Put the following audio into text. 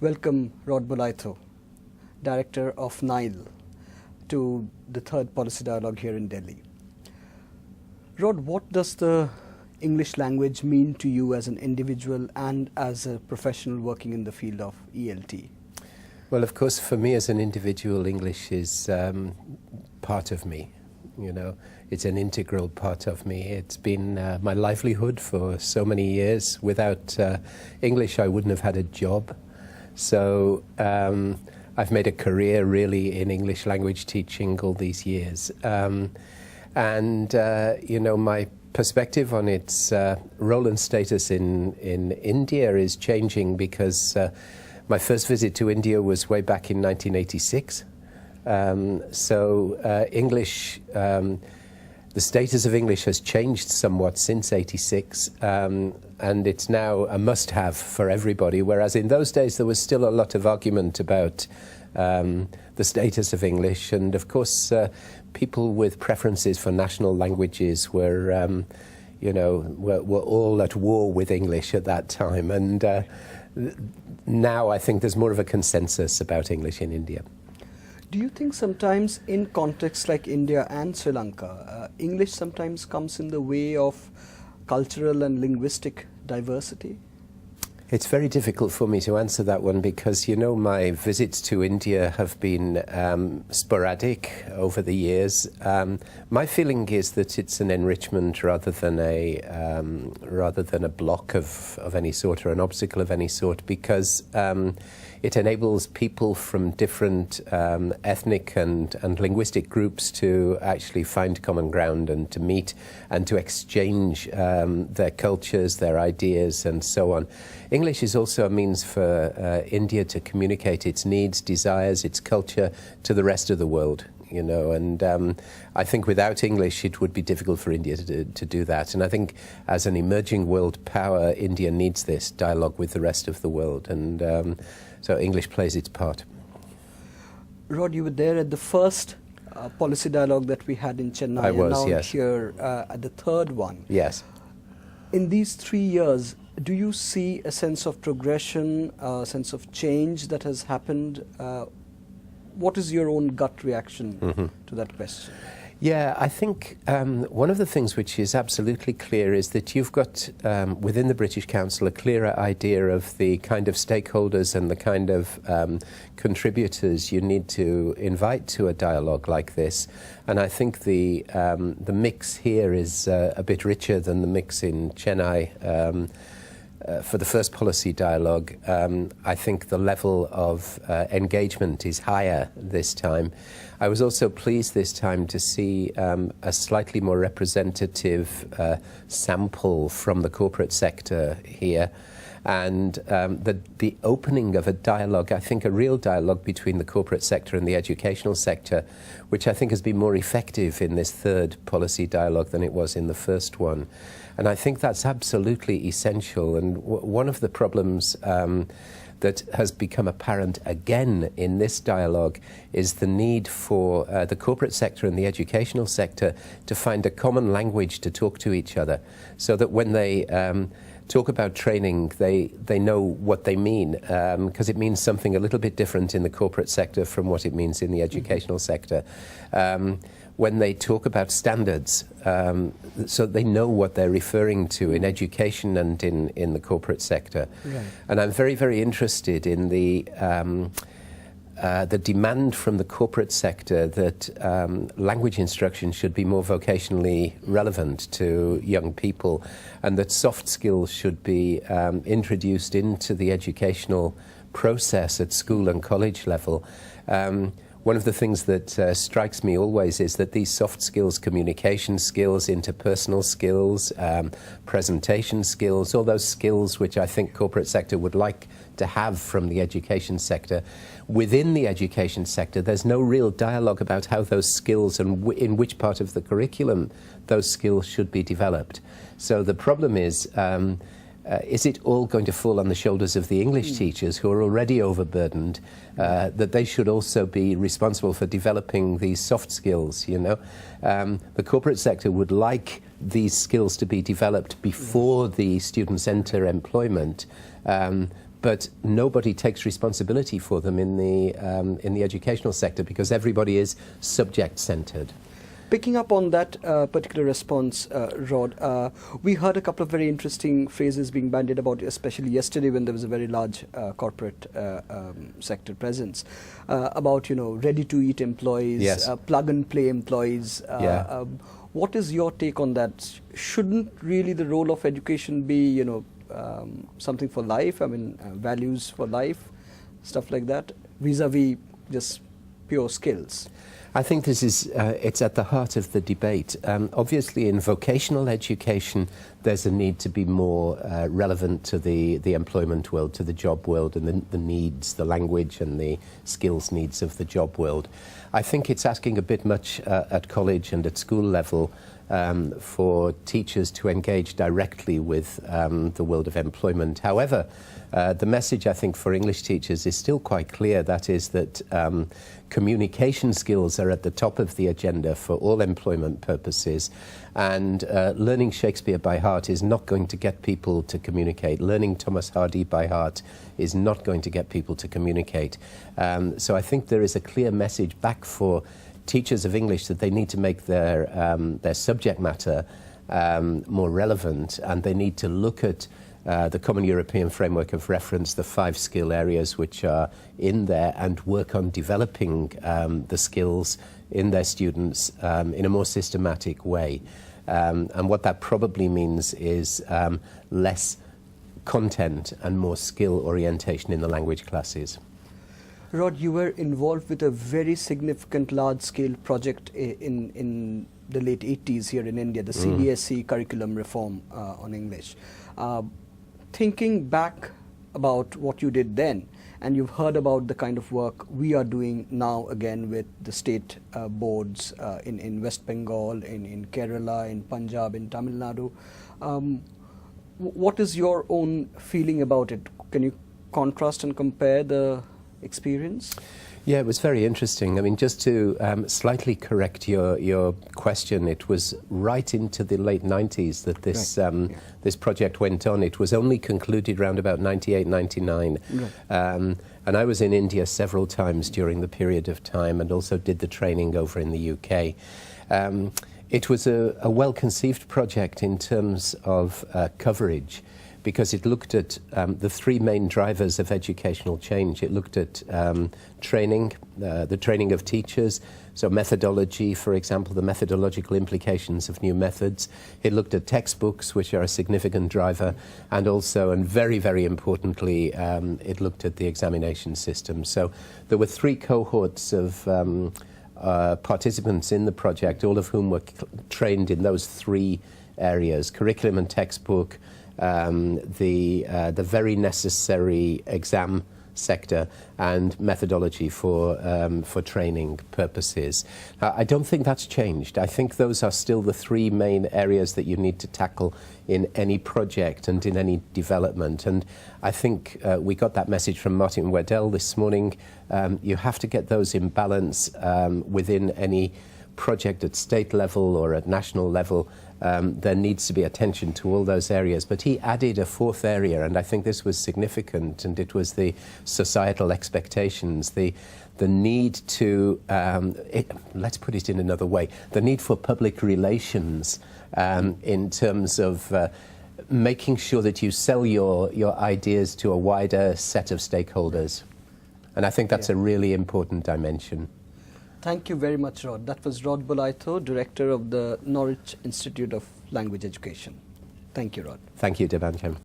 Welcome, Rod Bolitho, Director of Nile, to the third policy dialogue here in Delhi. Rod, what does the English language mean to you as an individual and as a professional working in the field of ELT? Well, of course, for me as an individual, English is part of me. You know, it's an integral part of me. It's been my livelihood for so many years. Without English, I wouldn't have had a job. So I've made a career really in English language teaching all these years. You know, my perspective on its role and status in India is changing because my first visit to India was way back in 1986. English, the status of English has changed somewhat since '86, and it's now a must-have for everybody, whereas in those days there was still a lot of argument about the status of English, and of course people with preferences for national languages were, you know, were all at war with English at that time, and now I think there's more of a consensus about English in India. Do you think sometimes in contexts like India and Sri Lanka, English sometimes comes in the way of cultural and linguistic diversity? It's very difficult for me to answer that one because, you know, my visits to India have been sporadic over the years. My feeling is that it's an enrichment rather than a block of any sort or an obstacle of any sort, because it enables people from different ethnic and linguistic groups to actually find common ground and to meet and to exchange their cultures, their ideas, and so on. English is also a means for India to communicate its needs, desires, its culture to the rest of the world, you know, and I think without English it would be difficult for India to do that. And I think as an emerging world power, India needs this dialogue with the rest of the world, and so English plays its part. Rod, you were there at the first policy dialogue that we had in Chennai. I was, and now yes. Here at the third one. Yes. In these 3 years, do you see a sense of progression, a sense of change that has happened? What is your own gut reaction to that question? Yeah, I think one of the things which is absolutely clear is that you've got within the British Council a clearer idea of the kind of stakeholders and the kind of contributors you need to invite to a dialogue like this. And I think the mix here is a bit richer than the mix in Chennai. For the first policy dialogue, I think the level of engagement is higher this time. I was also pleased this time to see a slightly more representative sample from the corporate sector here, and the opening of a dialogue, I think a real dialogue between the corporate sector and the educational sector, which I think has been more effective in this third policy dialogue than it was in the first one. And I think that's absolutely essential. And one of the problems that has become apparent again in this dialogue is the need for the corporate sector and the educational sector to find a common language to talk to each other, so that when they talk about training, they know what they mean, because it means something a little bit different in the corporate sector from what it means in the educational sector. When they talk about standards, so they know what they're referring to in education and in the corporate sector. Right. And I'm very, very interested in the demand from the corporate sector that language instruction should be more vocationally relevant to young people, and that soft skills should be introduced into the educational process at school and college level. One of the things that strikes me always is that these soft skills, communication skills, interpersonal skills, presentation skills, all those skills which I think corporate sector would like to have from the education sector, within the education sector there's no real dialogue about how those skills and in which part of the curriculum those skills should be developed. So the problem is it all going to fall on the shoulders of the English teachers, who are already overburdened, that they should also be responsible for developing these soft skills, you know? The corporate sector would like these skills to be developed before the students enter employment, but nobody takes responsibility for them in the educational sector because everybody is subject-centred. Picking up on that particular response, Rod, we heard a couple of very interesting phrases being bandied about, especially yesterday when there was a very large corporate sector presence, about, ready-to-eat employees, Yes. plug-and-play employees. What is your take on that? Shouldn't really the role of education be, something for life? I mean, values for life, stuff like that, vis-a-vis just pure skills? I think this is, it's at the heart of the debate. Obviously, in vocational education, there's a need to be more relevant to the employment world, to the job world, and the needs, the language and the skills needs of the job world. I think it's asking a bit much at college and at school level for teachers to engage directly with the world of employment. However, the message, I think, for English teachers is still quite clear. That is that communication skills are at the top of the agenda for all employment purposes. And learning Shakespeare by heart is not going to get people to communicate. Learning Thomas Hardy by heart is not going to get people to communicate. So I think there is a clear message back for teachers of English that they need to make their subject matter more relevant, and they need to look at the Common European Framework of Reference, the 5 skill areas which are in there, and work on developing the skills in their students in a more systematic way. And what that probably means is less content and more skill orientation in the language classes. Rod, you were involved with a very significant large-scale project in the late 80s here in India, the CBSE curriculum reform on English. Thinking back about what you did then, and you've heard about the kind of work we are doing now again with the state boards in West Bengal, in Kerala, in Punjab, in Tamil Nadu. What is your own feeling about it? Can you contrast and compare the experience? Yeah, it was very interesting. I mean, just to slightly correct your question, it was right into the late 90s that this this project went on. It was only concluded around about 98, 99. Right. And I was in India several times during the period of time and also did the training over in the UK. It was a well-conceived project in terms of coverage, because it looked at the 3 main drivers of educational change. It looked at training, the training of teachers, so methodology, for example, the methodological implications of new methods. It looked at textbooks, which are a significant driver, and also, and very, very importantly, it looked at the examination system. So there were 3 cohorts of participants in the project, all of whom were trained in those 3 areas: curriculum and textbook, the very necessary exam sector, and methodology for training purposes. I don't think that's changed. I think those are still the 3 main areas that you need to tackle in any project and in any development. And I think we got that message from Martin Weddell this morning. You have to get those in balance within any project at state level or at national level. There needs to be attention to all those areas. But he added a 4th area, and I think this was significant, and it was the societal expectations, the need to, let's put it in another way, the need for public relations in terms of making sure that you sell your ideas to a wider set of stakeholders. And I think that's a really important dimension. Thank you very much, Rod. That was Rod Bolitho, Director of the Norwich Institute of Language Education. Thank you, Rod. Thank you, Debanjam.